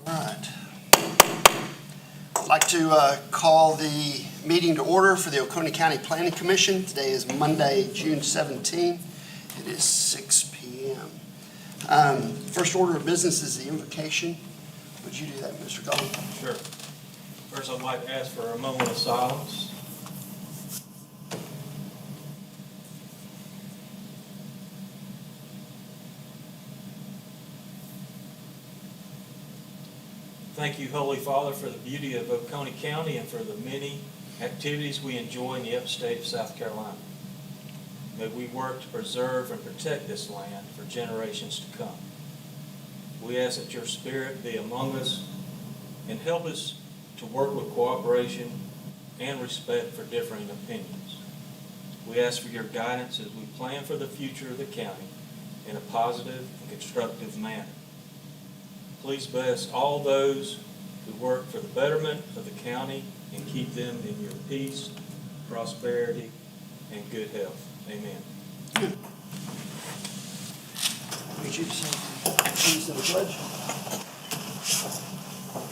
All right. I'd like to call the meeting to order for the Oconee County Planning Commission. Today is Monday, June 17. It is 6 p.m. First order of business is the invocation. Would you do that, Mr. Goldman? Sure. First, I'd like to ask for a moment of silence. Thank you, Holy Father, for the beauty of Oconee County and for the many activities we enjoy in the upstate of South Carolina. May we work to preserve and protect this land for generations to come. We ask that your Spirit be among us and help us to work with cooperation and respect for differing opinions. We ask for your guidance as we plan for the future of the county in a positive and constructive manner. Please bless all those who work for the betterment of the county and keep them in your peace, prosperity, and good health. Amen. Would you say, please, the pledge?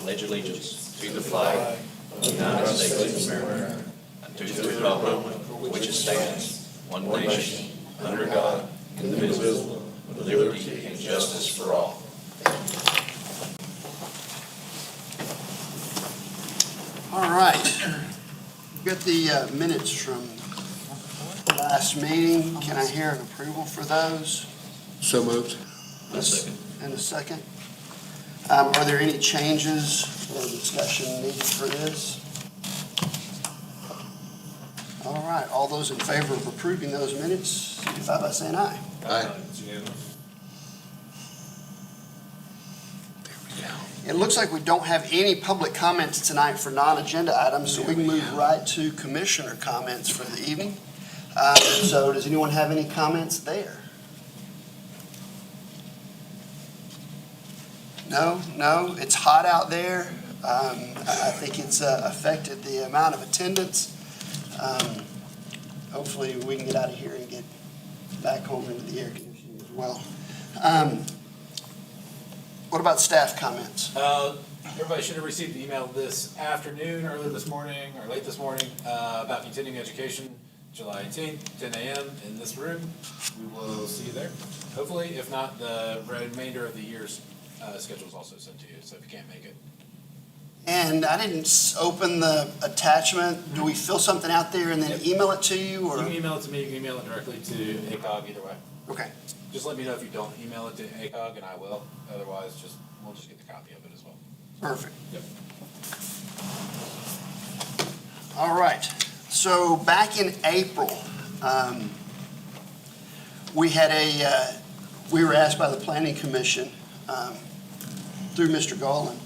Pledge allegiance to the flag of the United States of America and to the republic for which it stands, one nation, under God, indivisible, with liberty and justice for all. All right. We've got the minutes from last meeting. Can I hear an approval for those? So moved. A second. And a second. Are there any changes or discussion needed for this? All right. All those in favor of approving those minutes, signify by saying aye. Aye. It looks like we don't have any public comments tonight for non-agenda items, so we can move right to commissioner comments for the evening. So does anyone have any comments there? No, it's hot out there. I think it's affected the amount of attendance. Hopefully we can get out of here and get back home into the air conditioning as well. What about staff comments? Everybody should have received the email this afternoon, early this morning, or late this morning, about continuing education, July 18th, 10 a.m. in this room. We will see you there. Hopefully, if not, the remainder of the year's schedule is also sent to you, so if you can't make it. And I didn't open the attachment. Do we fill something out there and then email it to you? Or? You can email it to me, you can email it directly to ACOG, either way. Okay. Just let me know if you don't email it to ACOG, and I will. Otherwise, we'll just get the copy of it as well. Perfect. Yep. All right. So back in April, we were asked by the Planning Commission through Mr. Gallen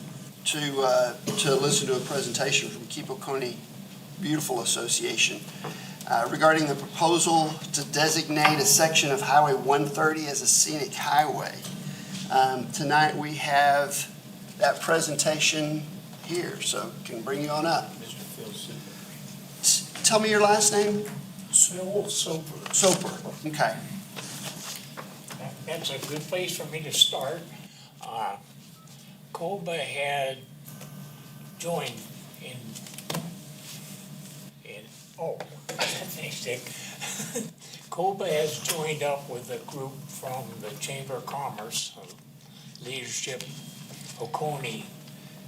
to listen to a presentation from Keep Oconee Beautiful Association regarding the proposal to designate a section of Highway 130 as a scenic highway. Tonight we have that presentation here, so can bring you on up. Mr. Phil Super. Tell me your last name. Phil Soper. Soper. Okay. That's a good place for me to start. COBA had joined in thanks, Dick. COBA has joined up with a group from the Chamber of Commerce, Leadership Oconee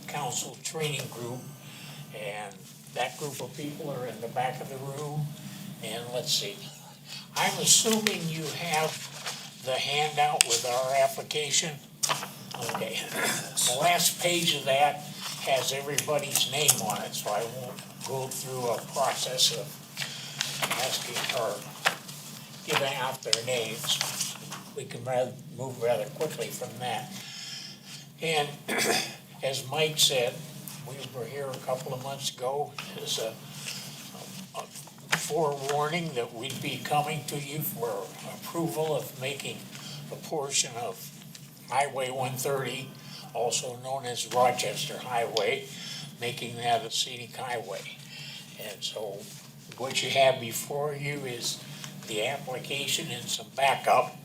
Council Training Group, and that group of people are in the back of the room. And let's see, I'm assuming you have the handout with our application. Okay, the last page of that has everybody's name on it, so I won't go through a process of asking or giving out their names. We can move rather quickly from that. And as Mike said, we were here a couple of months ago as a forewarning that we'd be coming to you for approval of making a portion of Highway 130, also known as Rochester Highway, making that a scenic highway. And so what you have before you is the application and some backup.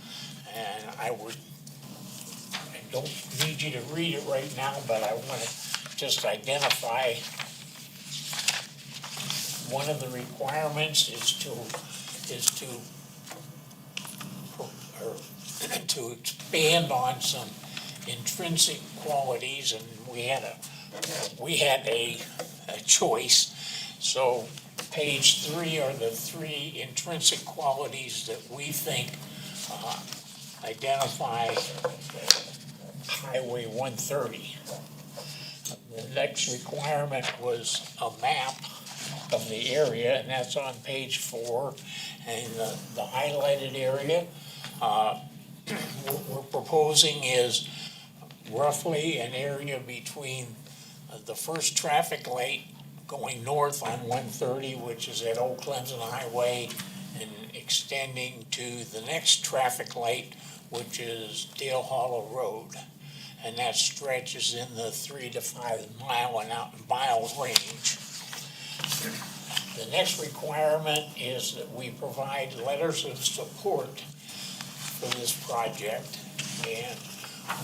And I would don't need you to read it right now, but I want to just identify one of the requirements is to expand on some intrinsic qualities, and we had a choice. So page 3 are the 3 intrinsic qualities that we think identify Highway 130. The next requirement was a map of the area, and that's on page 4. And the highlighted area what we're proposing is roughly an area between the first traffic light going north on 130, which is at Old Clemson Highway, and extending to the next traffic light, which is Dale Hollow Road. And that stretches in the 3 to 5 mile range. The next requirement is that we provide letters of support for this project. And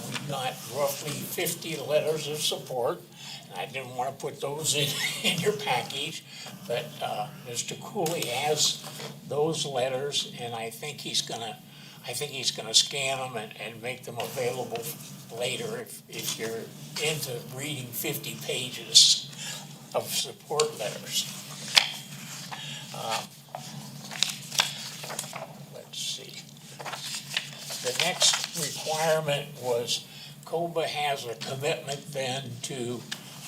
we've got roughly 50 letters of support. And I didn't want to put those in your package, but Mr. Cooley has those letters, and I think he's gonna scan them and make them available later if you're into reading 50 pages of support letters. Let's see. The next requirement was COBA has a commitment then to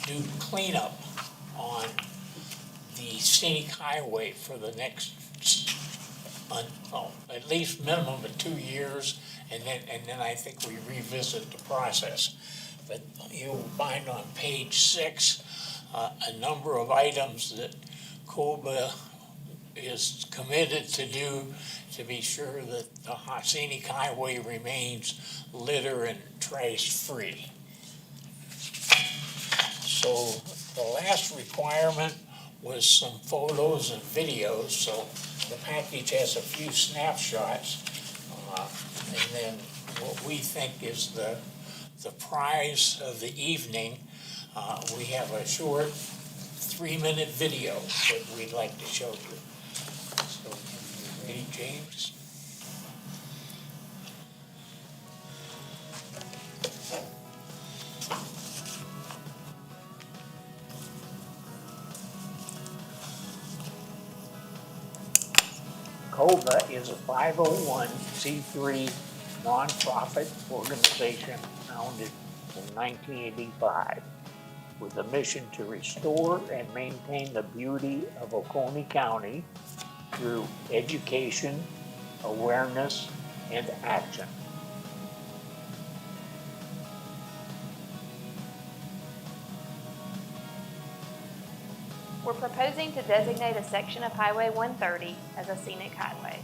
do cleanup on the scenic highway for the next at least minimum of 2 years, and then I think we revisit the process. But you'll find on page 6 a number of items that COBA is committed to do to be sure that the scenic highway remains litter and trash free. So the last requirement was some photos and videos. So the package has a few snapshots, and then what we think is the prize of the evening. We have a short 3-minute video that we'd like to show you. So, ready, James? COBA is a 501c3 nonprofit organization founded in 1985 with a mission to restore and maintain the beauty of Oconee County through education, awareness, and action. We're proposing to designate a section of Highway 130 as a scenic highway.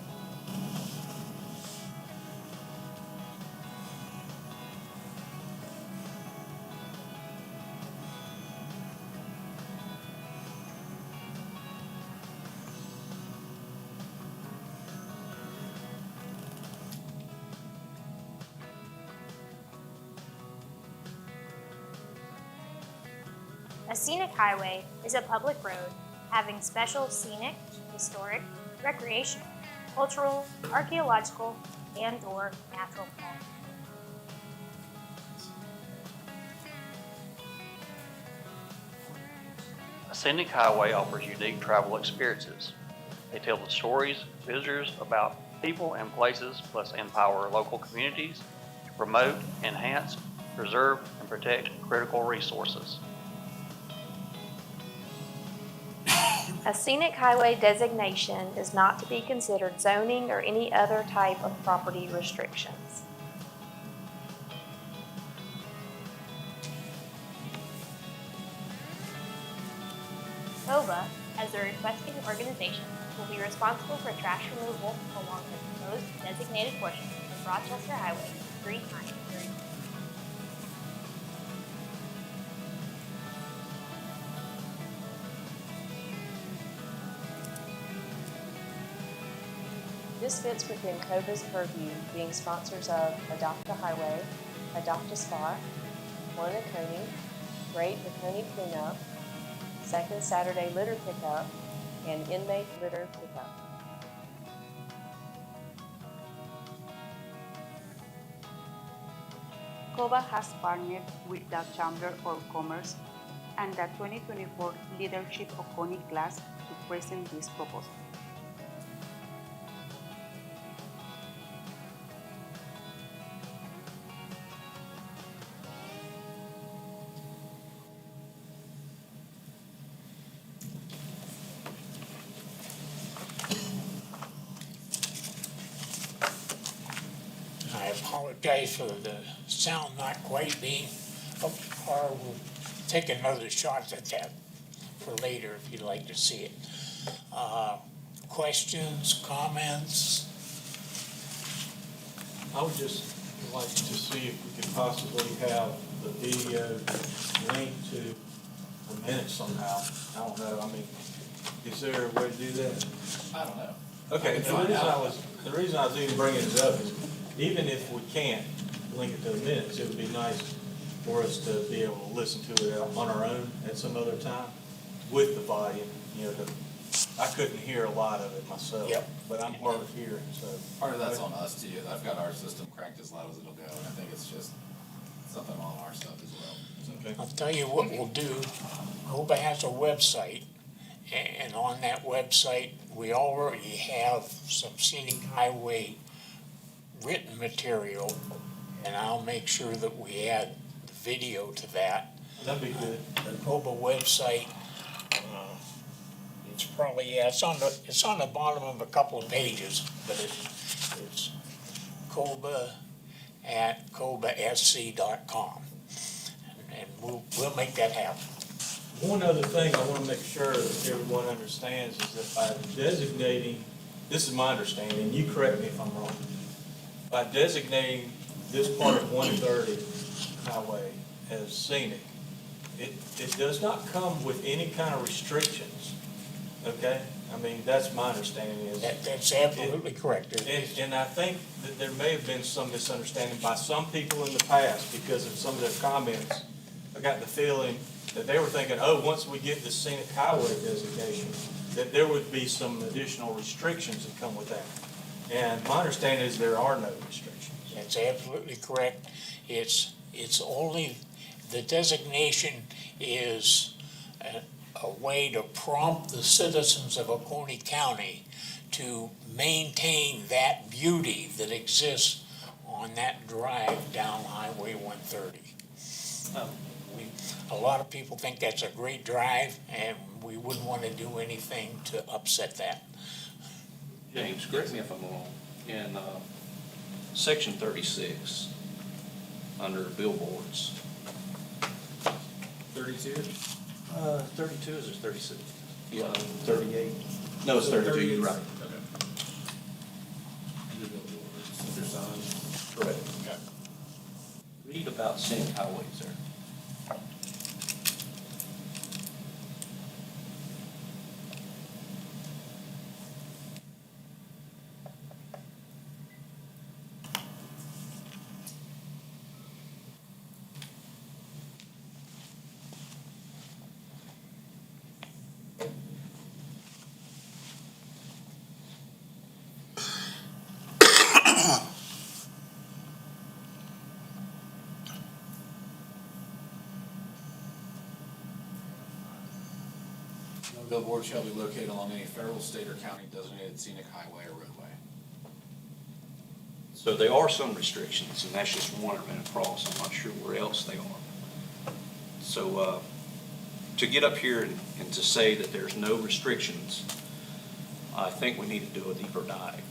A scenic highway is a public road having special scenic, historic, recreational, cultural, archaeological, and/or natural qualities. A scenic highway offers unique travel experiences. They tell the stories of visitors about people and places, plus empower local communities to promote, enhance, preserve, and protect critical resources. A scenic highway designation is not to be considered zoning or any other type of property restrictions. COBA, as the requesting organization, will be responsible for trash removal along the proposed designated portion of Rochester Highway 3 times during the year. This fits within COBA's purview, being sponsors of Adopt a Highway, Adopt a Spot, One Oconee, Great Oconee Cleanup, Second Saturday Litter Pickup, and Inmate Litter Pickup. COBA has partnered with the Chamber of Commerce and the 2024 Leadership Oconee class to present this proposal. I apologize for the sound not quite being up to par. We'll take another shot at that for later if you'd like to see it. Questions, comments? I would just like to see if we could possibly have the video linked to the minutes somehow. I don't know, I mean, is there a way to do that? I don't know. Okay, I and can find out. the reason I was even bringing it up is, even if we can't link it to the minutes, it would be nice for us to be able to listen to it on our own at some other time with the volume, you know, I couldn't hear a lot of it myself. Yep. But I'm hard of hearing, so. Part of that's on us too. I've got our system cranked as loud as it'll go, and I think it's just something on our stuff as well. So, Okay. I'll tell you what we'll do. COBA has a website, and on that website, we already have some scenic highway written material, and I'll make sure that we add the video to that. That'd be good. The COBA website, it's probably, yeah, it's on the bottom of a couple of pages, but it's COBA@COBASC.com. And we'll make that happen. One other thing I want to make sure that everyone understands is that by designating, this is my understanding, you correct me if I'm wrong, by designating this part of 130 highway as scenic, it does not come with any kind of restrictions, okay? I mean, that's my understanding is. That's absolutely correct. And I think that there may have been some misunderstanding by some people in the past because of some of their comments. I got the feeling that they were thinking, oh, once we get the scenic highway designation, that there would be some additional restrictions that come with that. And my understanding is there are no restrictions. That's absolutely correct. It's only, the designation is a way to prompt the citizens of Oconee County to maintain that beauty that exists on that drive down Highway 130. A lot of people think that's a great drive, and we wouldn't want to do anything to upset that. James, correct me if I'm wrong, in section 36, under billboards. 32? 32 is it 36? Yeah, 38. no, it's 32, you're right. Okay. Center signs. Correct. Okay. Read about scenic highways there. No billboard shall be located along any federal, state, or county designated scenic highway or roadway. So there are some restrictions, and that's just one of them across. I'm not sure where else they are. So to get up here and to say that there's no restrictions, I think we need to do a deeper dive.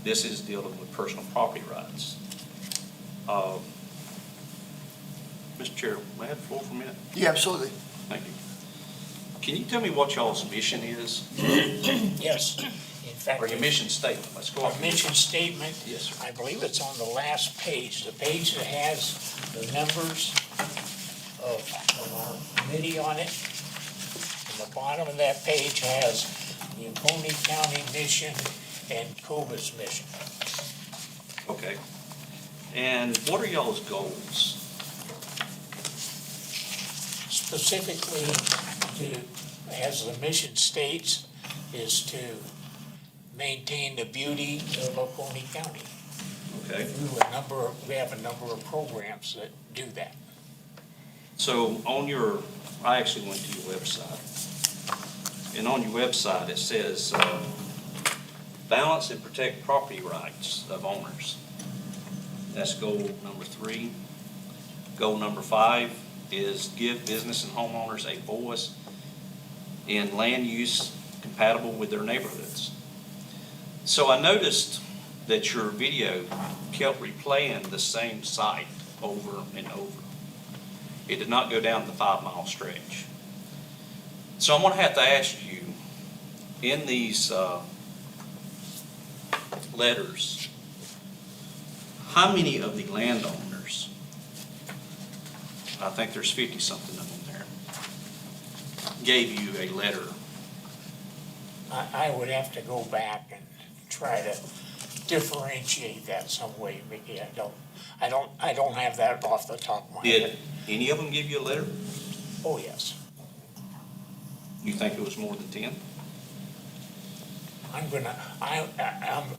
This is dealing with personal property rights. Mr. Chair, may I have the floor for a minute? Yeah, absolutely. Thank you. Can you tell me what y'all's mission is, Yes, in fact. or your mission statement? Let's go. Our mission statement. Yes, sir. I believe it's on the last page, the page that has the members of our committee on it. And the bottom of that page has the Oconee County mission and COBA's mission. Okay. And what are y'all's goals? Specifically, as the mission states, is to maintain the beauty of Oconee County. Okay. We have a number of programs that do that. So I actually went to your website. And on your website, it says, balance and protect property rights of owners. That's goal number 3. Goal number 5 is give business and homeowners a voice in land use compatible with their neighborhoods. So I noticed that your video kept replaying the same site over and over. It did not go down the 5-mile stretch. So I'm going to have to ask you, in these letters, how many of the landowners, I think there's 50-something of them there, gave you a letter? I would have to go back and try to differentiate that some way, Mickey. I don't have that off the top of my Did head. any of them give you a letter? Oh, yes. You think it was more than 10?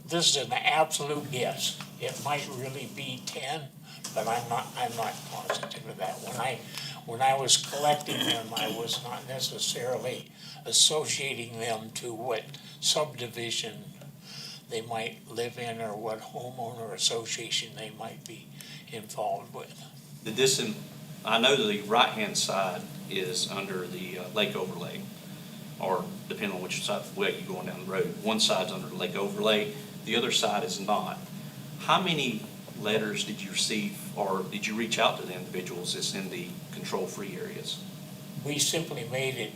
This is an absolute guess. It might really be 10, but I'm not positive of that. When I was collecting them, I was not necessarily associating them to what subdivision they might live in or what homeowner association they might be involved with. I know the right-hand side is under the lake overlay, or depending on which side, way you're going down the road. One side's under the lake overlay, the other side is not. How many letters did you receive, or did you reach out to the individuals that's in the control-free areas? We simply made it,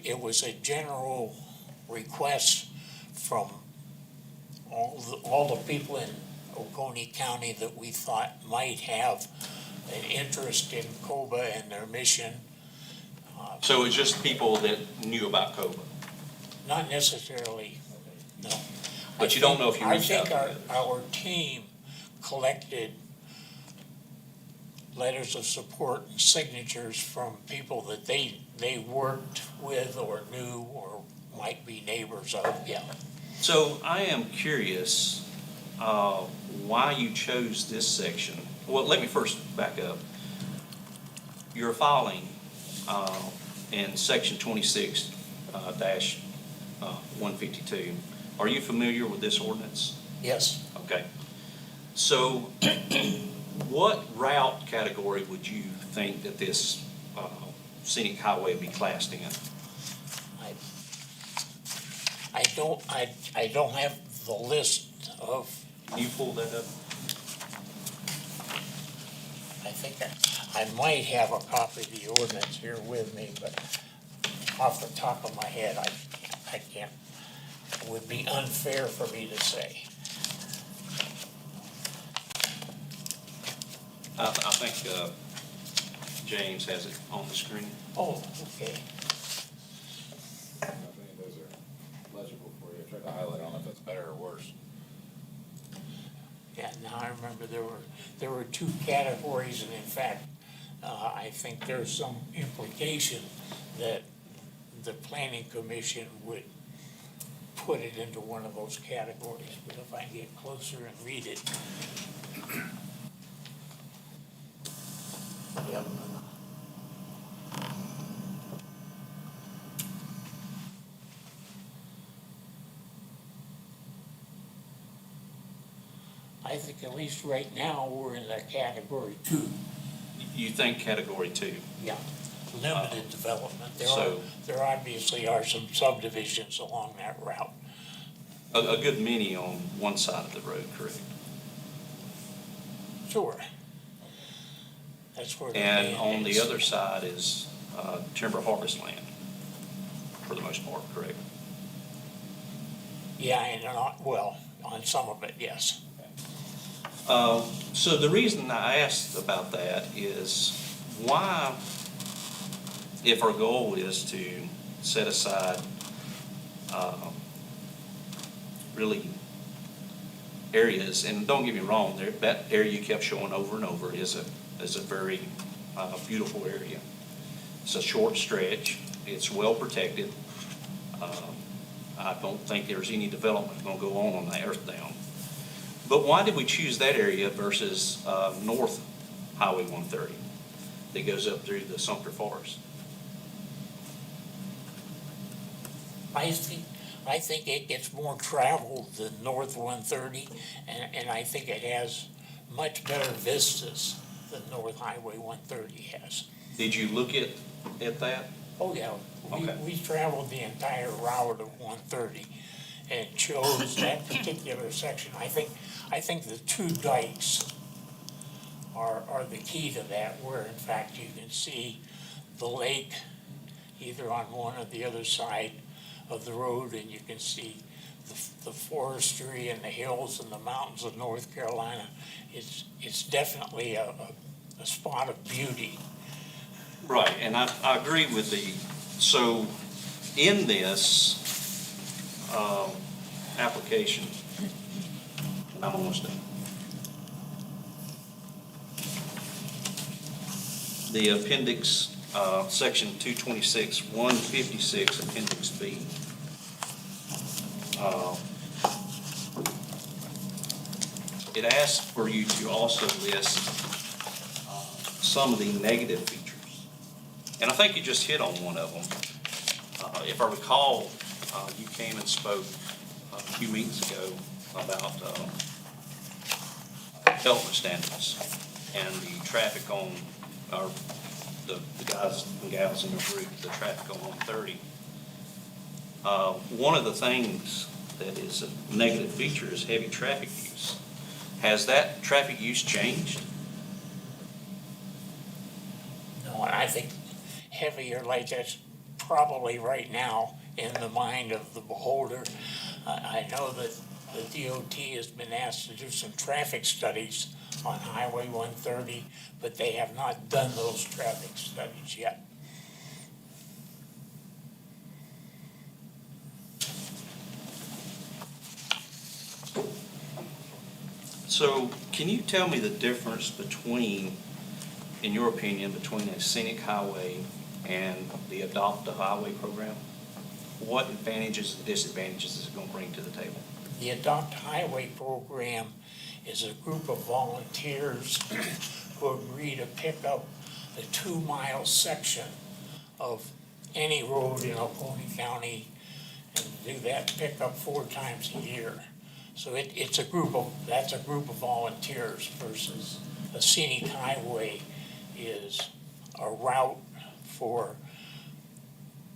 it was a general request from all the people in Oconee County that we thought might have an interest in COBA and their mission. So it's just people that knew about COBA? Not necessarily, no. But you don't know if you reached out to I think our team collected letters of support and signatures from people that they worked with or knew or might be neighbors of, yeah. So I am curious why you chose this section. Well, let me first back up. You're filing in section 26 152. Are you familiar with this ordinance? Yes. Okay. So what route category would you think that this scenic highway would be classed in? I don't have the list of, Can you pull that up? I think I might have a copy of the ordinance here with me, but off the top of my head, I can't. It would be unfair for me to say. I think James has it on the screen. Oh, okay. I don't know if any of those are legible for you. I tried to highlight, I don't know if that's better or worse. Yeah, now I remember there were 2 categories, and in fact, I think there's some implication that the planning commission would put it into one of those categories, but if I get closer and read it. Yep. I think at least right now, we're in the category 2. You think category 2? Yeah, limited development. So- There obviously are some subdivisions along that route. A good many on one side of the road, correct? Sure. That's where the And land on the is. other side is timber harvest land, for the most part, correct? Yeah, and well, on some of it, yes. So the reason I asked about that is why, if our goal is to set aside really areas, and don't get me wrong, that area you kept showing over and over is a very beautiful area. It's a short stretch, it's well protected. I don't think there's any development gonna go on that earth down. But why did we choose that area versus North Highway 130 that goes up through the Sumter Forest? I think it gets more traveled than North 130, and I think it has much better vistas than North Highway 130 has. Did you look at that? Oh, yeah, Okay. we traveled the entire route of 130 and chose that particular section. I think the two dikes are the key to that, where in fact you can see the lake either on one or the other side of the road, and you can see the forestry and the hills and the mountains of North Carolina. It's definitely a spot of beauty. Right, and I agree with so in this application, I'm almost done. The appendix, section 226, 156, appendix B. It asks for you to also list some of the negative features. And I think you just hit on one of them. If I recall, you came and spoke a few meetings ago about development standards and the traffic on, or the guys and gals in the group, the traffic on 130. One of the things that is a negative feature is heavy traffic use. Has that traffic use changed? No, and I think heavier like that's probably right now in the mind of the beholder. I know that the DOT has been asked to do some traffic studies on Highway 130, but they have not done those traffic studies yet. So can you tell me the difference between, in your opinion, between a scenic highway and the Adopt a Highway program? What advantages and disadvantages is it going to bring to the table? The Adopt Highway program is a group of volunteers who agree to pick up a 2-mile section of any road in Oconee County and do that pickup 4 times a year. So that's a group of volunteers versus a scenic highway is a route for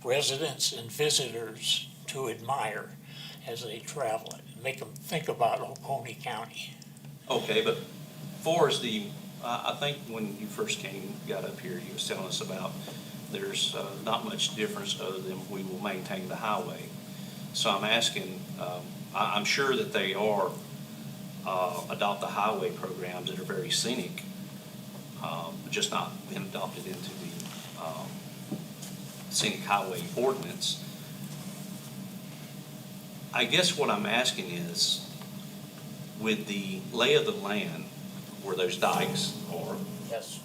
residents and visitors to admire as they travel it, and make them think about Oconee County. Okay, but far as I think when you first got up here, you was telling us about there's not much difference other than we will maintain the highway. So I'm asking, I'm sure that they are Adopt a Highway programs that are very scenic, just not been adopted into the scenic highway ordinance. I guess what I'm asking is, with the lay of the land where those dikes are, Yes.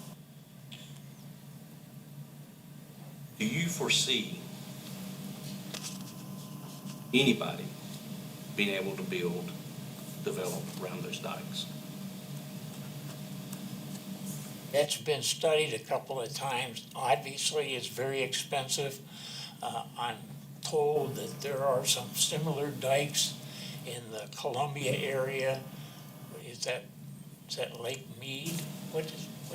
do you foresee anybody being able to develop around those dikes? That's been studied a couple of times. Obviously, it's very expensive. I'm told that there are some similar dikes in the Columbia area. Is that Lake Mead? What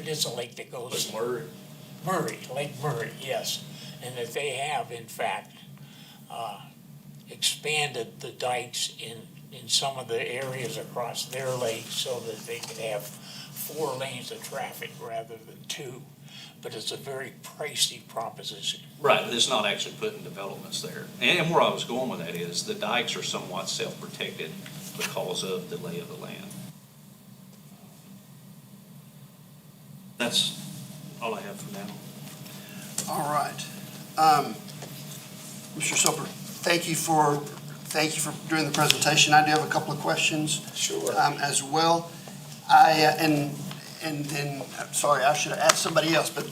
is the lake that goes? Lake Murray, yes. And that they have, in fact, expanded the dikes in some of the areas across their lake so that they could have 4 lanes of traffic rather than 2. But it's a very pricey proposition. Right, but it's not actually putting developments there. And where I was going with that is the dikes are somewhat self-protected because of the lay of the land. That's all I have for now. All right. Mr. Soper, thank you for thank you for doing the presentation. I do have a couple of questions. Sure. As well. And then, I'm sorry, I should have asked somebody else, but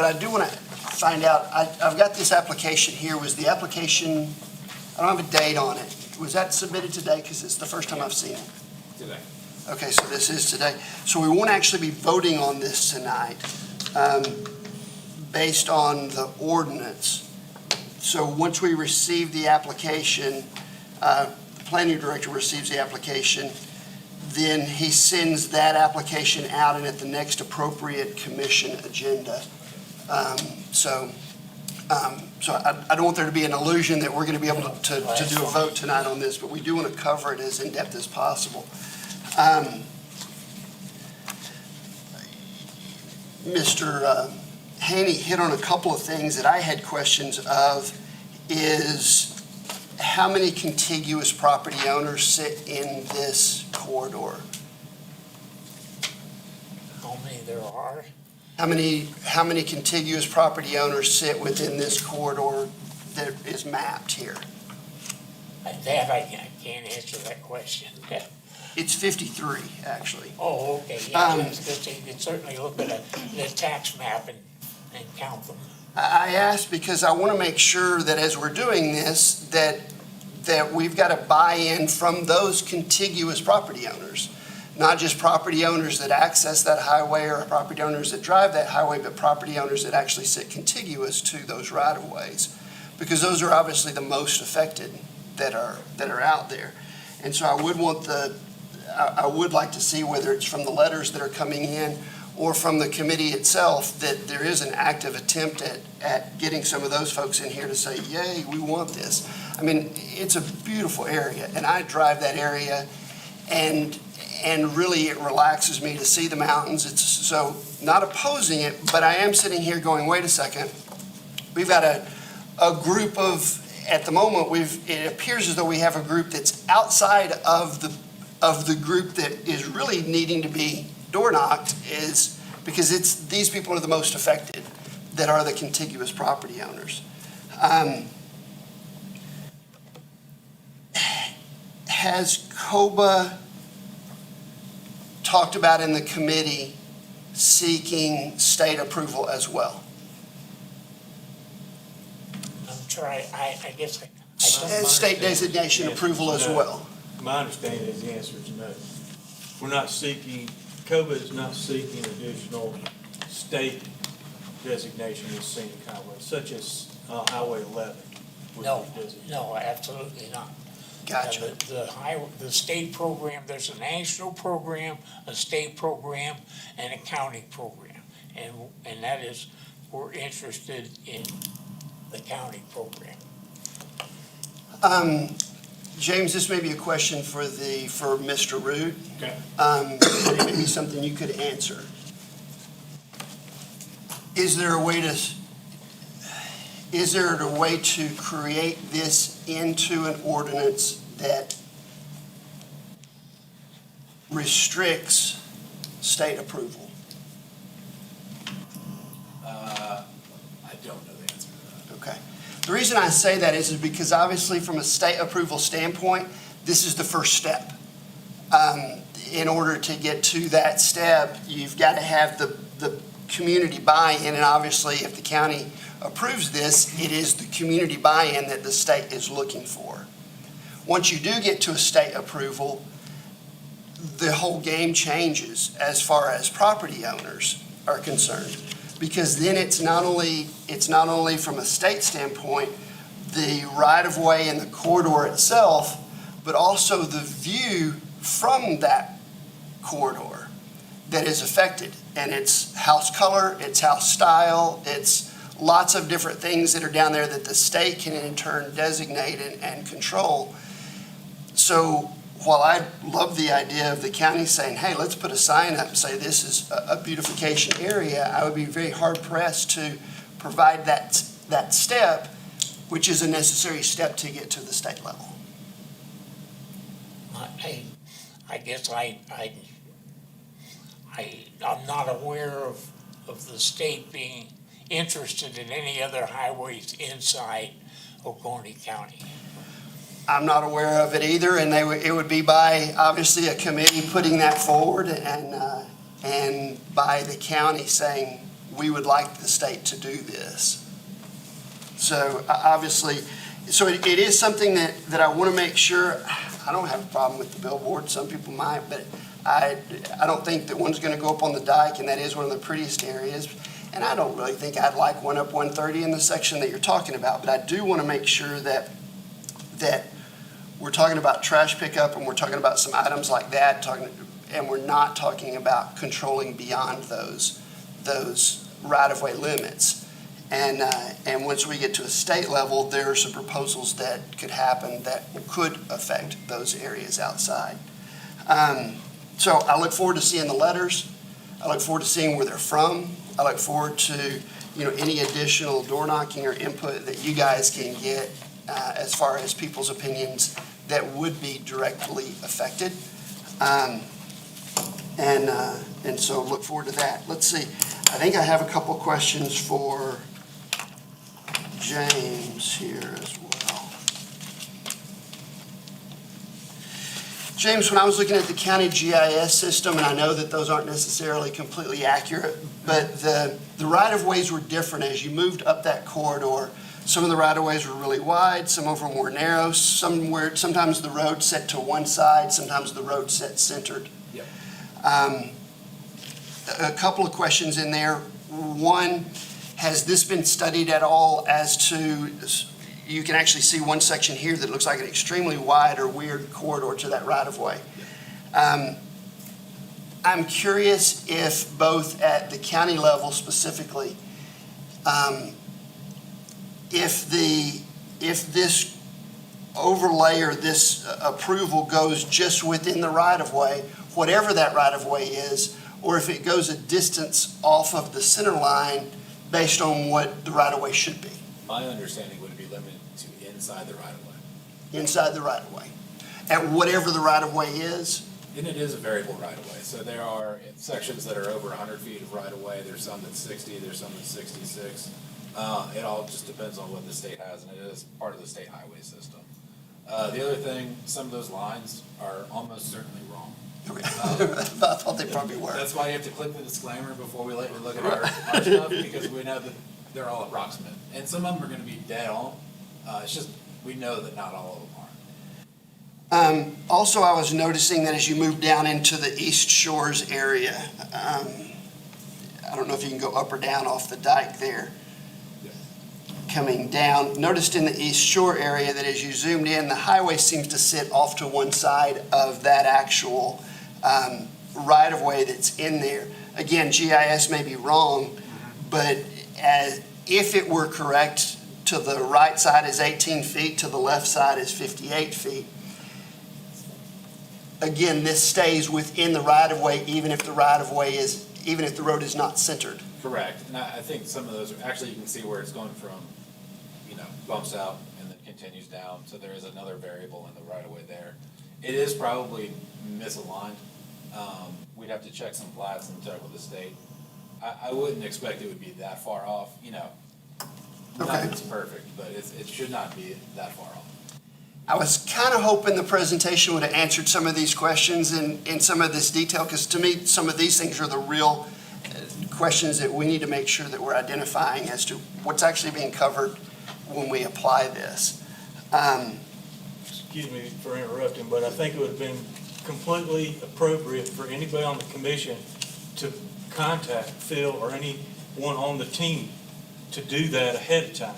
I do want to find out, I've got this application here. Was the application, I don't have a date on it. Was that submitted today? Because it's the first time I've seen it. Today. Okay, so this is today. So we won't actually be voting on this tonight, based on the ordinance. So once we receive the application, the planning director receives the application, then he sends that application out and at the next appropriate commission agenda. So I don't want there to be an illusion that we're going to be able to do a vote tonight on this, but we do want to cover it as in-depth as possible. Mr. Haney hit on a couple of things that I had questions of, is how many contiguous property owners sit in this corridor? How many there are? How many contiguous property owners sit within this corridor that is mapped here? That I can't answer that question. It's 53, actually. Oh, okay, yeah, because you can certainly look at the tax map and count them. I asked because I want to make sure that as we're doing this, that we've got a buy-in from those contiguous property owners. Not just property owners that access that highway or property owners that drive that highway, but property owners that actually sit contiguous to those right-of-ways. Because those are obviously the most affected that are out there. And so I would like to see, whether it's from the letters that are coming in or from the committee itself, that there is an active attempt at getting some of those folks in here to say, yay, we want this. I mean, it's a beautiful area, and I drive that area, and really it relaxes me to see the mountains. It's so not opposing it, but I am sitting here going, wait a second. We've got a group of, at the moment, it appears as though we have a group that's outside of the group that is really needing to be door knocked, is because these people are the most affected, that are the contiguous property owners. Has COBA talked about in the committee seeking state approval as well? I'm trying, I guess I don't. State designation approval as well? My understanding is the answer is no. We're not seeking, COBA is not seeking additional state designation of scenic highway, such as Highway 11. which No, we designate. no, absolutely not. Gotcha. The state program, there's a national program, a state program, and a county program. And that is, we're interested in the county program. James, this may be a question for Mr. Root. Okay. But it may be something you could answer. Is there a way to create this into an ordinance that restricts state approval? I don't know the answer to that. Okay. The reason I say that is because obviously from a state approval standpoint, this is the first step. In order to get to that step, you've got to have the community buy-in, and obviously if the county approves this, it is the community buy-in that the state is looking for. Once you do get to a state approval, the whole game changes as far as property owners are concerned. Because then it's not only from a state standpoint, the right-of-way and the corridor itself, but also the view from that corridor that is affected. And it's house color, it's house style, it's lots of different things that are down there that the state can in turn designate and control. So while I love the idea of the county saying, hey, let's put a sign up and say this is a beautification area, I would be very hard pressed to provide that step, which is a necessary step to get to the state level. I guess I'm not aware of the state being interested in any other highways inside Oconee County. I'm not aware of it either, and it would be by, obviously, a committee putting that forward and by the county saying, we would like the state to do this. So obviously, so it is something that I want to make sure. I don't have a problem with the billboard. Some people might, but I don't think that one's going to go up on the dike, and that is one of the prettiest areas. And I don't really think I'd like one up 130 in the section that you're talking about, but I do want to make sure that we're talking about trash pickup and we're talking about some items like that, and we're not talking about controlling beyond those right-of-way limits. And once we get to a state level, there are some proposals that could happen that could affect those areas outside. So I look forward to seeing the letters. I look forward to seeing where they're from. I look forward to, any additional door knocking or input that you guys can get as far as people's opinions that would be directly affected. And so look forward to that. Let's see. I think I have a couple questions for James here as well. James, when I was looking at the county GIS system, and I know that those aren't necessarily completely accurate, but the right-of-ways were different as you moved up that corridor. Some of the right-of-ways were really wide, some of them were narrow, sometimes the road set to one side, sometimes the road set centered. Yep. A couple of questions in there. One, has this been studied at all as to, you can actually see one section here that looks like an extremely wide or weird corridor to that right-of-way. I'm curious if both at the county level specifically, if this overlay or this approval goes just within the right-of-way, whatever that right-of-way is, or if it goes a distance off of the center line based on what the right-of-way should be. My understanding would be limited to inside the right-of-way. Inside the right-of-way. At whatever the right-of-way is. And it is a variable right-of-way, so there are sections that are over 100 feet of right-of-way, there's some that's 60, there's some that's 66. It all just depends on what the state has, and it is part of the state highway system. The other thing, some of those lines are almost certainly wrong. Okay. I thought they probably were. That's why you have to click the disclaimer before we let you look at our stuff, because we know that they're all approximate. And some of them are gonna be dead on, it's just, we know that not all of them are. Also, I was noticing that as you move down into the East Shores area, I don't know if you can go up or down off the dike there. Coming down, noticed in the East Shore area that as you zoomed in, the highway seems to sit off to one side of that actual right-of-way that's in there. Again, GIS may be wrong, but if it were correct, to the right side is 18 feet, to the left side is 58 feet. Again, this stays within the right-of-way even if the road is not centered. Correct, and I think some of those, actually you can see where it's going from, bumps out and then continues down, so there is another variable in the right-of-way there. It is probably misaligned. We'd have to check some plats and check with the state. I wouldn't expect it would be that far off, nothing's perfect, but it should not be that far off. I was kind of hoping the presentation would have answered some of these questions in some of this detail, because to me, some of these things are the real questions that we need to make sure that we're identifying as to what's actually being covered when we apply this. Excuse me for interrupting, but I think it would have been completely appropriate for anybody on the commission to contact Phil or anyone on the team to do that ahead of time.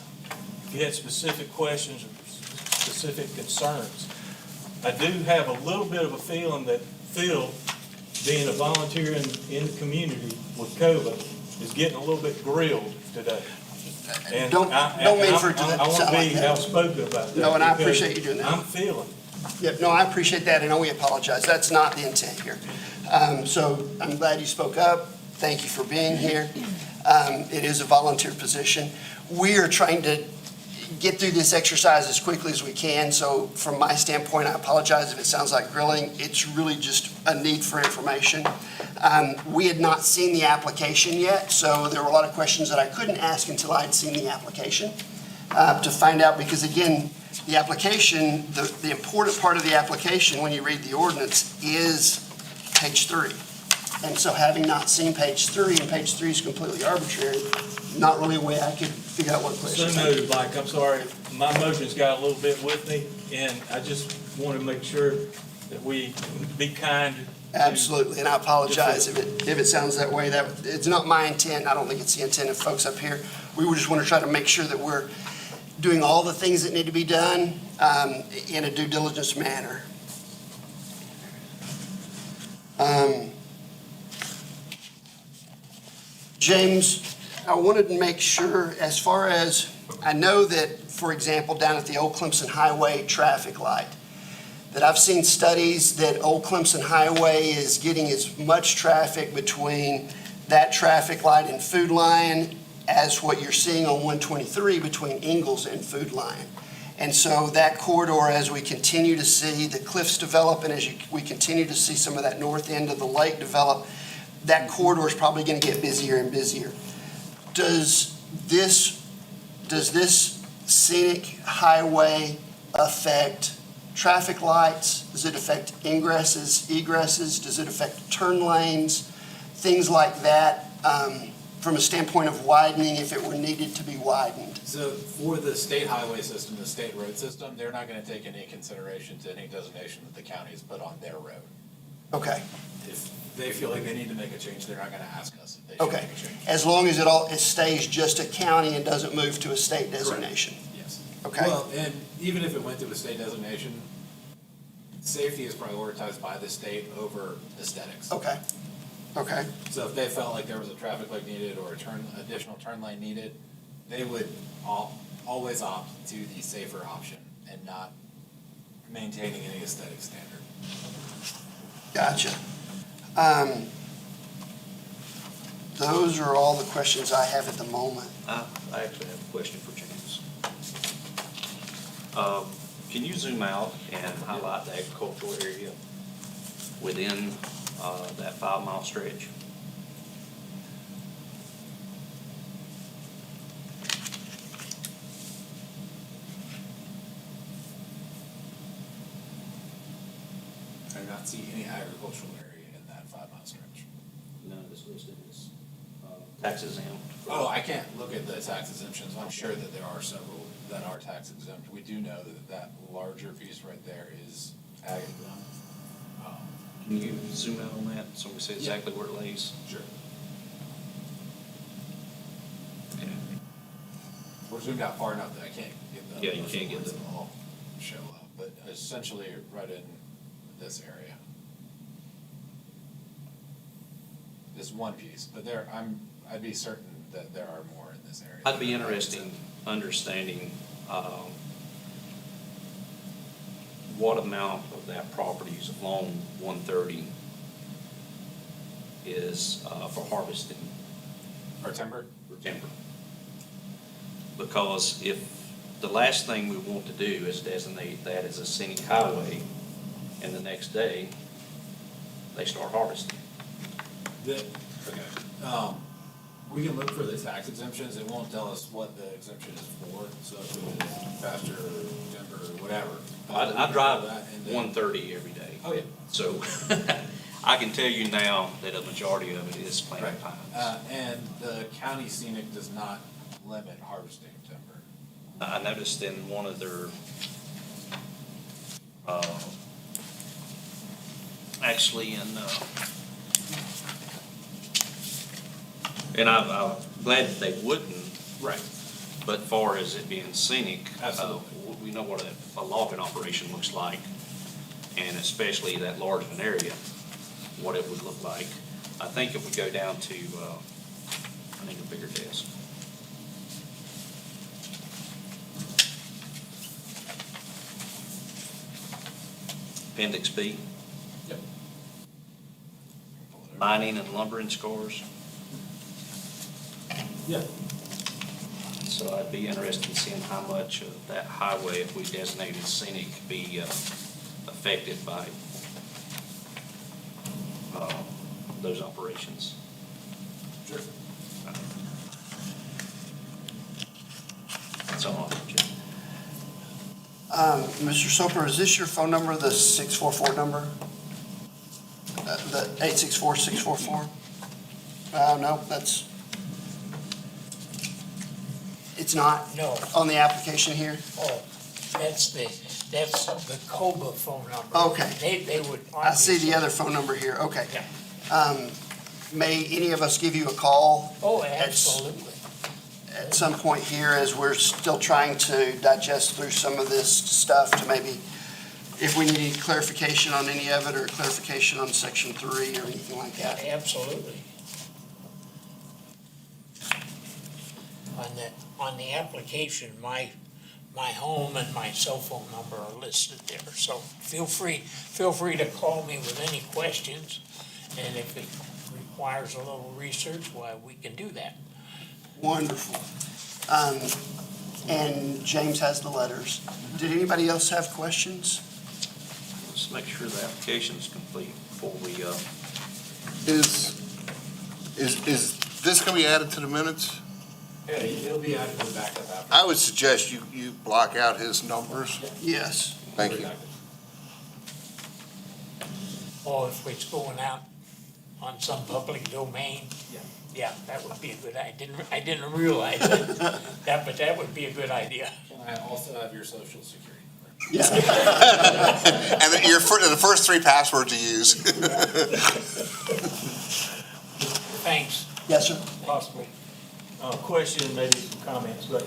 If you had specific questions or specific concerns. I do have a little bit of a feeling that Phil, being a volunteer in the community with COBA, is getting a little bit grilled today. And Don't mean for it to I want sound to like be that. outspoken about that. No, and I because appreciate you doing that. I'm feeling. Yep, no, I appreciate that, and we apologize. That's not the intent here. So I'm glad you spoke up. Thank you for being here. It is a volunteer position. We are trying to get through this exercise as quickly as we can, so from my standpoint, I apologize if it sounds like grilling. It's really just a need for information. We had not seen the application yet, so there were a lot of questions that I couldn't ask until I had seen the application to find out, because again, the application, the important part of the application when you read the ordinance is page 3. And so having not seen page 3, and page 3 is completely arbitrary, not really a way I could figure out what question. So noted, Mike, I'm sorry, my motion's got a little bit with me, and I just want to make sure that we be kind. Absolutely, and I apologize if it sounds that way. It's not my intent. I don't think it's the intent of folks up here. We would just want to try to make sure that we're doing all the things that need to be done in a due diligence manner. James, I wanted to make sure, as far as, I know that, for example, down at the Old Clemson Highway traffic light, that I've seen studies that Old Clemson Highway is getting as much traffic between that traffic light and Food Lion as what you're seeing on 123 between Ingalls and Food Lion. And so that corridor, as we continue to see the cliffs develop and we continue to see some of that north end of the lake develop, that corridor is probably going to get busier and busier. Does this scenic highway affect traffic lights? Does it affect ingresses, egresses? Does it affect turn lanes? Things like that, from a standpoint of widening if it were needed to be widened? So for the state highway system, the state road system, they're not gonna take any consideration to any designation that the county has put on their road. Okay, If they feel like they need to make a change, they're not gonna ask us if they should okay. make a change. As long as it stays just a county and doesn't move to a state designation? Yes. Okay. Well, and even if it went to a state designation, safety is prioritized by the state over aesthetics. Okay, okay, So if they felt like there was a traffic light needed or additional turn lane needed, they would always opt to the safer option and not maintaining any aesthetic standard. gotcha. Those are all the questions I have at the moment. I actually have a question for James. Can you zoom out and highlight the agricultural area within that 5-mile stretch? I do not see any agricultural area in that 5-mile stretch. None of this listed is tax exempt. Oh, I can't look at the tax exemptions. I'm sure that there are several that are tax exempt. We do know that that larger piece right there is ag exempt. Can you zoom out on that so we see exactly where it lays? Sure. We're zoomed out far enough that I can't get the. Yeah, you can't get them the- all show up, but essentially right in this area. This one piece, but I'd be certain that there are more in this area. I'd be interested in understanding what amount of that property's along 130 is for harvesting Or timber? or timber. Because if the last thing we want to do is designate that as a scenic highway, and the next day, they start harvesting. Okay. We can look for the tax exemptions. It won't tell us what the exemption is for, so if it is pasture, timber, whatever. I drive that and then- 130 every day. Oh, yeah. So I can tell you now that a majority of it is planted Right. pines. And the county scenic does not limit harvesting timber. I noticed in one of their, actually in, and I'm glad that they wouldn't, Right. but far as it being scenic, Absolutely. we know what a logging operation looks like, and especially that large of an area, what it would look like. I think if we go down to, I need a bigger desk. Appendix B, Yep. mining and lumbering scores. Yeah. So I'd be interested in seeing how much of that highway, if we designated scenic, be affected by those operations. Sure. That's all I have, Jim. Mr. Soper, is this your phone number, the 644 number? The 864-644? No, it's not No, on the application here? oh, that's the COBA phone number. Okay. They would. I see the other phone number here, okay. Yeah. May any of us give you a call Oh, absolutely. at some point here as we're still trying to digest through some of this stuff to maybe, if we need any clarification on any of it or clarification on Section 3 or anything like that? Absolutely. On the application, my home and my cell phone number are listed there, so feel free to call me with any questions, and if it requires a little research, why, we can do that. Wonderful. And James has the letters. Did anybody else have questions? Let's make sure the application's complete before we, Is this gonna be added to the minutes? Yeah, it'll be added to the backup after. I would suggest you block out his numbers. Yes. Thank you. Or if it's going out on some public domain. Yeah. Yeah, that would be a good, I didn't realize that, but that would be a good idea. Can I also have your social security number? Yeah. And then the first three passwords you use. Thanks. Yes, sir. Possible question, maybe some comments, but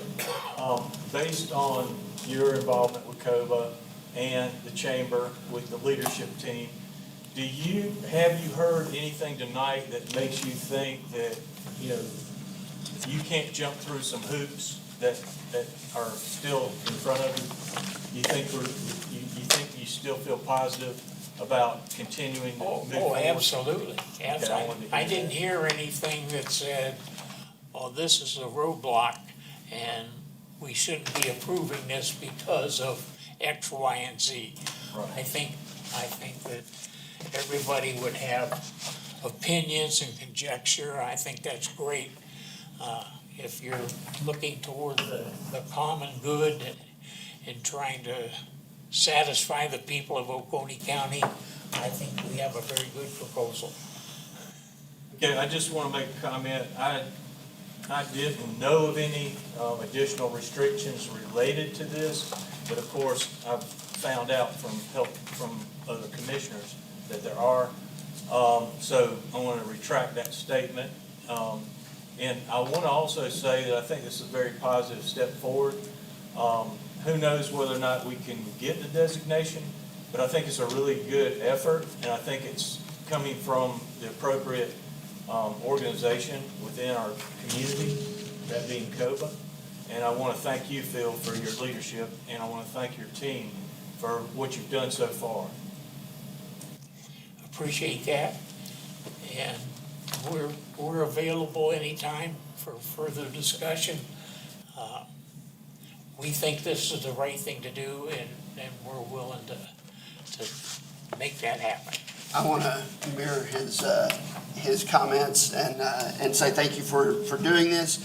based on your involvement with COBA and the chamber with the leadership team, have you heard anything tonight that makes you think that, you can't jump through some hoops that are still in front of you? You think you still feel positive about continuing to move forward? Absolutely. Okay, I wanted to I hear didn't hear anything that said, oh, this is a roadblock and we shouldn't be approving this because of X, Y, and Z. Right. I think that everybody would have opinions and conjecture. I think that's great. If you're looking toward the common good and trying to satisfy the people of Oconee County, I think we have a very good proposal. Okay, I just want to make a comment. I didn't know of any additional restrictions related to this, but of course, I've found out from help from other commissioners that there are. So I want to retract that statement. And I want to also say that I think this is a very positive step forward. Who knows whether or not we can get the designation, but I think it's a really good effort, and I think it's coming from the appropriate organization within our community, that being COBA. And I want to thank you, Phil, for your leadership, and I want to thank your team for what you've done so far. Appreciate that. And we're available anytime for further discussion. We think this is the right thing to do, and we're willing to make that happen. I want to mirror his comments and say thank you for doing this.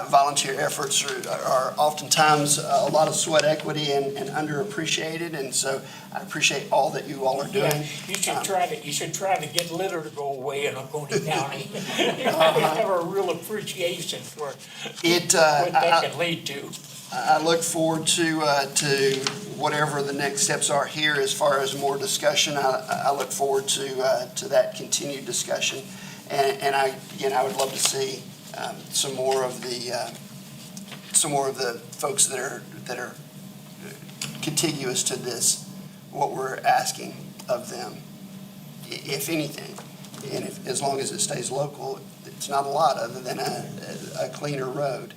Volunteer efforts are oftentimes a lot of sweat equity and underappreciated, and so I appreciate all that you all are doing. Yeah, you should try to get litter to go away in Oconee County. I have a real appreciation for what that can lead to. I look forward to whatever the next steps are here as far as more discussion. I look forward to that continued discussion. And I would love to see some more of the folks that are contiguous to this, what we're asking of them, if anything. And as long as it stays local, it's not a lot other than a cleaner road.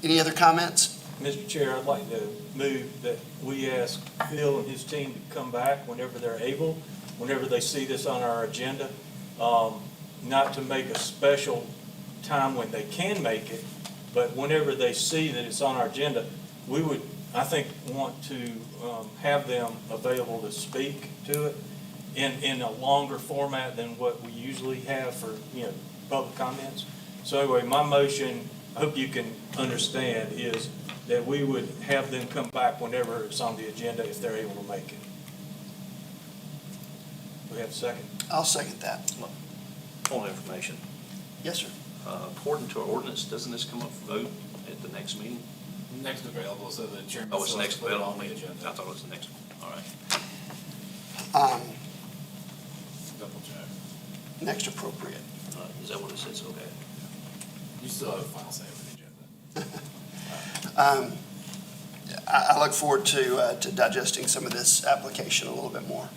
Any other comments? Mr. Chair, I'd like to move that we ask Phil and his team to come back whenever they're able, whenever they see this on our agenda, not to make a special time when they can make it, but whenever they see that it's on our agenda, we would, I think, want to have them available to speak to it in a longer format than what we usually have for, public comments. So anyway, my motion, I hope you can understand, is that we would have them come back whenever it's on the agenda if they're able to make it. We have a second? I'll second that. Point of information. Yes, sir. According to our ordinance, doesn't this come up for vote at the next meeting? Next available, so the chairman. Oh, it's still has next to put it bill on on the me. agenda. I thought it was the next one. All right. Double check. Next appropriate. Is that what it says? Okay. You still have a final say over the agenda. I look forward to digesting some of this application a little bit more.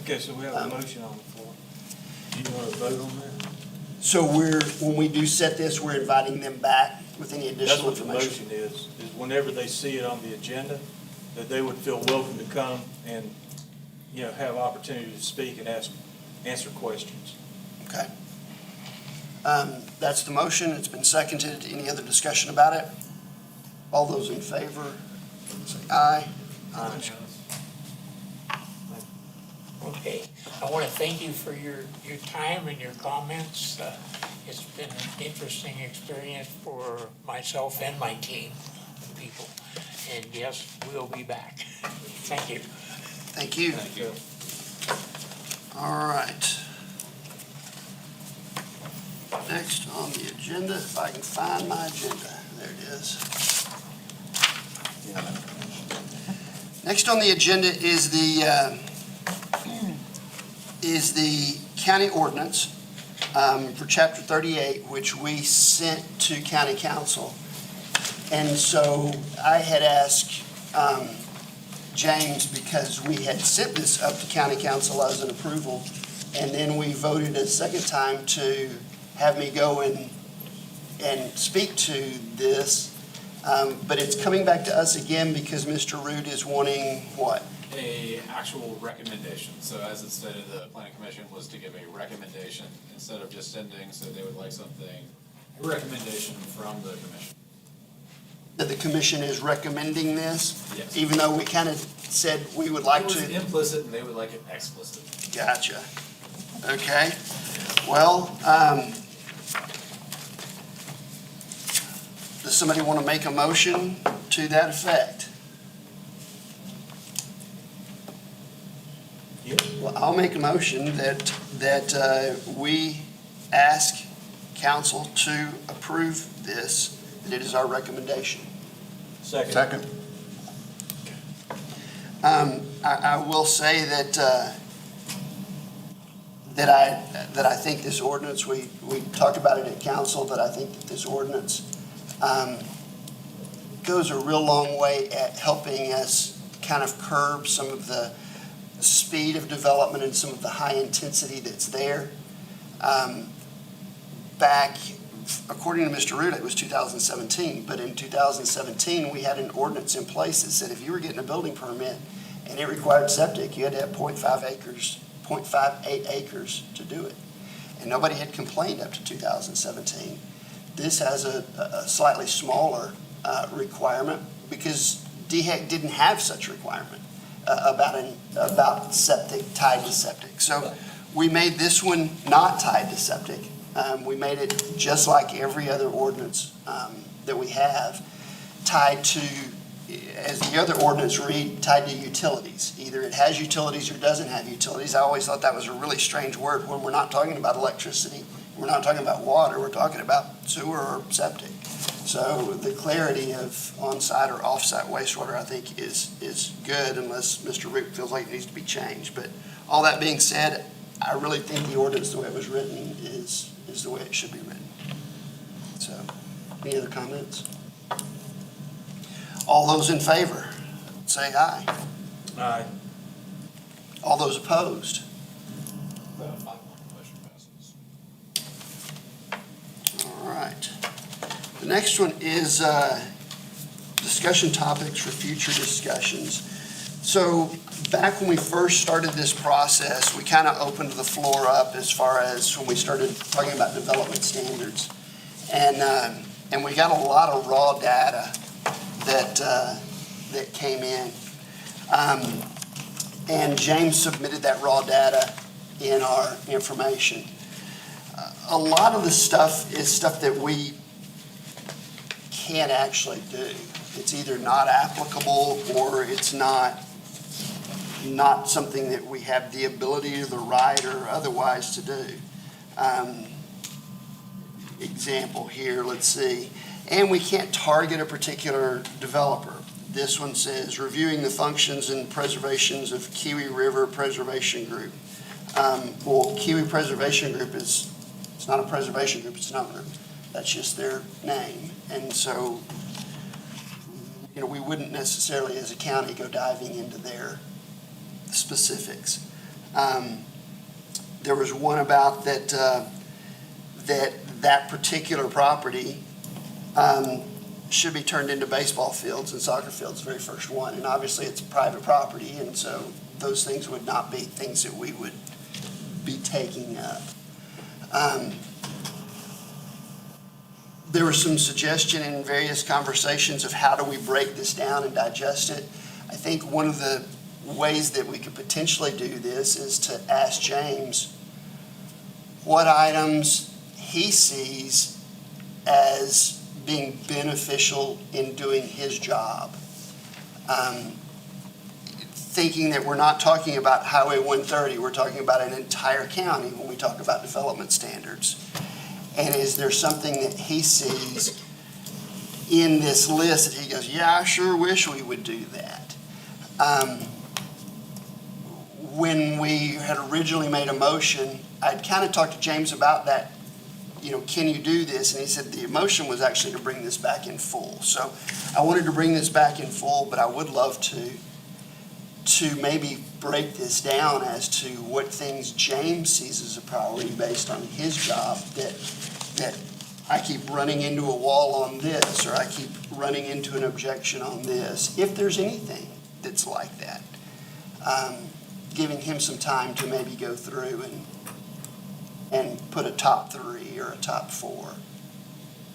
Okay, so we have a motion on the floor. Do you want to vote on that? So when we do set this, we're inviting them back with any That's additional what the information? motion is whenever they see it on the agenda, that they would feel welcome to come and, have opportunity to speak and answer questions. Okay. That's the motion. It's been seconded. Any other discussion about it? All those in favor, say aye. Aye. Okay, I want to thank you for your time and your comments. It's been an interesting experience for myself and my team of people. And yes, we'll be back. Thank you. Thank you. Thank you. All right. Next on the agenda, if I can find my agenda, there it is. Next on the agenda is the county ordinance for Chapter 38, which we sent to county council. And so I had asked James, because we had sent this up to county council as an approval, and then we voted a second time to have me go and speak to this. But it's coming back to us again because Mr. Root is wanting what? A actual recommendation. So as it stated, the planning commission was to give a recommendation instead of just sending, so they would like something, a recommendation from the commission. That the commission is recommending this? Yes. Even though we kind of said we would like It was to? implicit and they would like it explicit. Gotcha. Okay. Well, does somebody want to make a motion to that effect? Well, I'll make a motion that we ask council to approve this, that it is our recommendation. Second. I will say that I think this ordinance, we talked about it at council, that I think that this ordinance goes a real long way at helping us kind of curb some of the speed of development and some of the high intensity that's there. Back, according to Mr. Root, it was 2017, but in 2017, we had an ordinance in place that said if you were getting a building permit and it required septic, you had to have 0.58 acres to do it. And nobody had complained up to 2017. This has a slightly smaller requirement because DHEC didn't have such a requirement about septic, tied to septic. So we made this one not tied to septic. We made it just like every other ordinance that we have, tied to, as the other ordinance read, tied to utilities. Either it has utilities or doesn't have utilities. I always thought that was a really strange word when we're not talking about electricity, we're not talking about water, we're talking about sewer or septic. So the clarity of on-site or off-site wastewater, I think, is good unless Mr. Root feels like it needs to be changed. But all that being said, I really think the ordinance, the way it was written, is the way it should be written. So, any other comments? All those in favor, say aye. Aye. All those opposed? 5-1, motion passes. All right. The next one is discussion topics for future discussions. So back when we first started this process, we kind of opened the floor up as far as when we started talking about development standards. And we got a lot of raw data that came in. And James submitted that raw data in our information. A lot of the stuff is stuff that we can't actually do. it's either not applicable or it's not something that we have the ability or the right or otherwise to do. Example here, let's see. And we can't target a particular developer. This one says, reviewing the functions and preservations of Kiwi River Preservation Group. Well, Kiwi Preservation Group it's not a preservation group, it's not a group. That's just their name. And so, we wouldn't necessarily as a county go diving into their specifics. There was one about that particular property should be turned into baseball fields and soccer fields, the very first one. And obviously it's private property, and so those things would not be things that we would be taking up. There was some suggestion in various conversations of how do we break this down and digest it. I think one of the ways that we could potentially do this is to ask James what items he sees as being beneficial in doing his job. Thinking that we're not talking about Highway 130, we're talking about an entire county when we talk about development standards. And is there something that he sees in this list that he goes, yeah, I sure wish we would do that? When we had originally made a motion, I'd kind of talked to James about that, can you do this? And he said the motion was actually to bring this back in full. So I wanted to bring this back in full, but I would love to maybe break this down as to what things James sees as a priority based on his job, that I keep running into a wall on this, or I keep running into an objection on this, if there's anything that's like that. Giving him some time to maybe go through and put a top 3 or a top 4.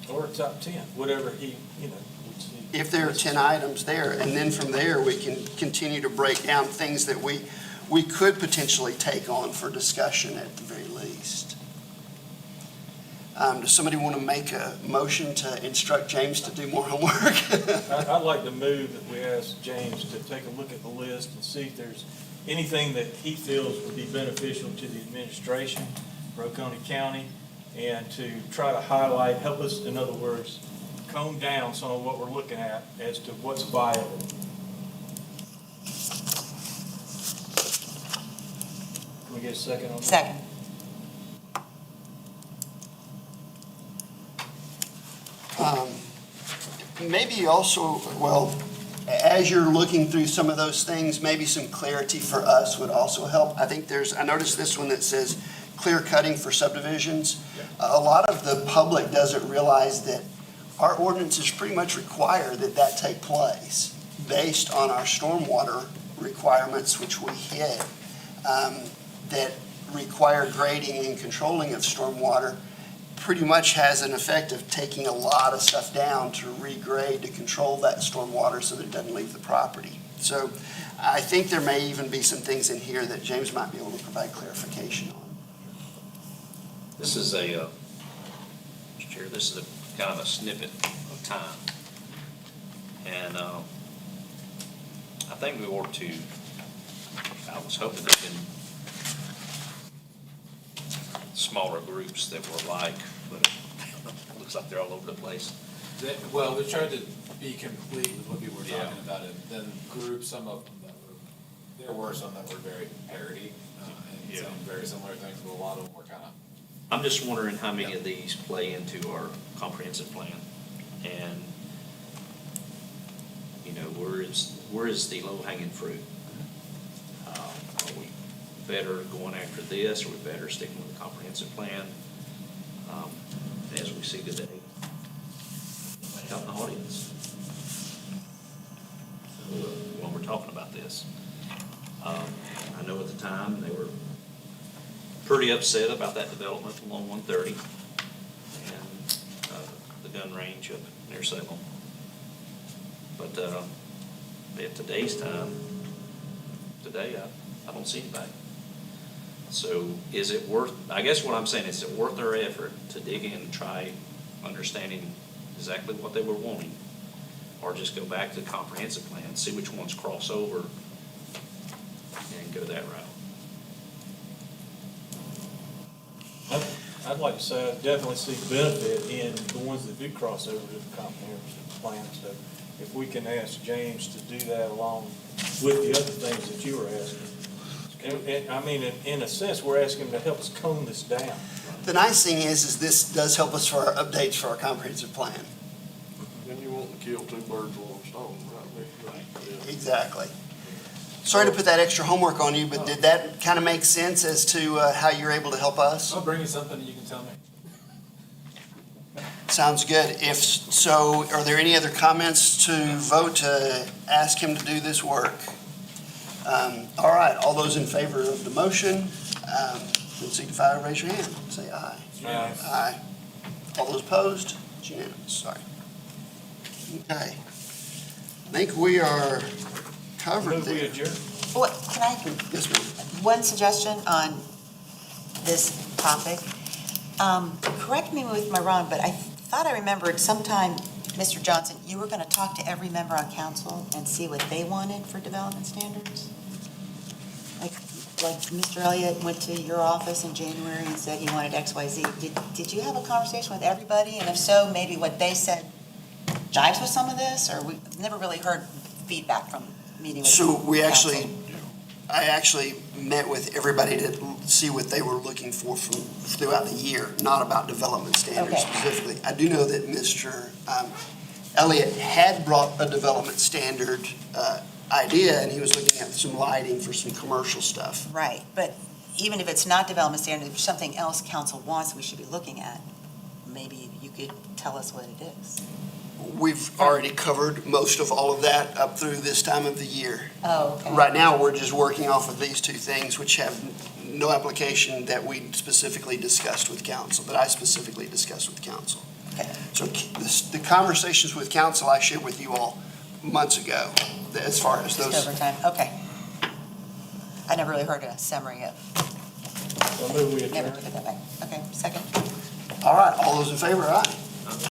Or a top 10, whatever he, would see. If there are 10 items there, and then from there, we can continue to break down things that we could potentially take on for discussion at the very least. Does somebody want to make a motion to instruct James to do more homework? I'd like to move that we ask James to take a look at the list and see if there's anything that he feels would be beneficial to the administration for Oconee County, and to try to highlight, help us, in other words, comb down some of what we're looking at as to what's viable. Can we get a second on that? Second. Maybe also, well, as you're looking through some of those things, maybe some clarity for us would also help. I think I noticed this one that says clear cutting for subdivisions. A lot of the public doesn't realize that our ordinances pretty much require that take place based on our stormwater requirements, which we hit, that require grading and controlling of stormwater, pretty much has an effect of taking a lot of stuff down to regrade, to control that stormwater so that it doesn't leave the property. So I think there may even be some things in here that James might be able to provide clarification on. This is Mr. Chair, this is a kind of a snippet of time. And I think we ought to, I was hoping there'd been smaller groups that were alike, but it looks like they're all over the place. Well, we tried to be complete with what people were talking about, and then group some of them there were some that were very parody, and some very similar things, but a lot of them were kind of. I'm just wondering how many of these play into our comprehensive plan, and where is the low hanging fruit? Are we better going after this, or are we better sticking with the comprehensive plan as we see today? Help the audience when we're talking about this. I know at the time they were pretty upset about that development along 130 and the gun range up near Salem. But at today's time, I don't see anything. So is it worth, I guess what I'm saying is it worth our effort to dig in and try understanding exactly what they were wanting? or just go back to the comprehensive plan, see which ones cross over, and go that route. I'd like to say I definitely see benefit in the ones that do cross over to the comprehensive plan. So if we can ask James to do that along with the other things that you were asking. And I mean, in a sense, we're asking him to help us comb this down. The nice thing is this does help us for our updates for our comprehensive plan. Then you want to kill two birds with one stone, right? Yeah. Exactly. Sorry to put that extra homework on you, but did that kind of make sense as to how you're able to help us? I'll bring you something and you can tell me. Sounds good. If so, are there any other comments to vote to ask him to do this work? All right, all those in favor of the motion, then signify, raise your hand, say aye. Aye. Aye. All those opposed? It's unanimous, sorry. Okay. I think we are covered Move we there. adjourn. What, can I, Yes, ma'am. one suggestion on this topic? Correct me if I'm wrong, but I thought I remembered sometime, Mr. Johnson, you were gonna talk to every member on council and see what they wanted for development standards? Like Mr. Elliott went to your office in January and said he wanted X, Y, Z. Did you have a conversation with everybody? And if so, maybe what they said jives with some of this, or we've never really heard feedback from meeting with So we council? I actually met with everybody to see what they were looking for from throughout the year, not about development standards Okay. specifically. I do know that Mr. Elliott had brought a development standard idea, and he was looking at some lighting for some commercial stuff. Right, but even if it's not development standard, if there's something else council wants we should be looking at, maybe you could tell us what it is. We've already covered most of all of that up through this time of the year. Oh, okay. Right now, we're just working off of these two things, which have no application that we specifically discussed with council, that I specifically discussed with council. Okay. So the conversations with council I shared with you all months ago, as far as Just those. over time, okay. I never really heard a summary of, So move we never adjourn. took it that way. Okay, second. All right, all those in favor, aye.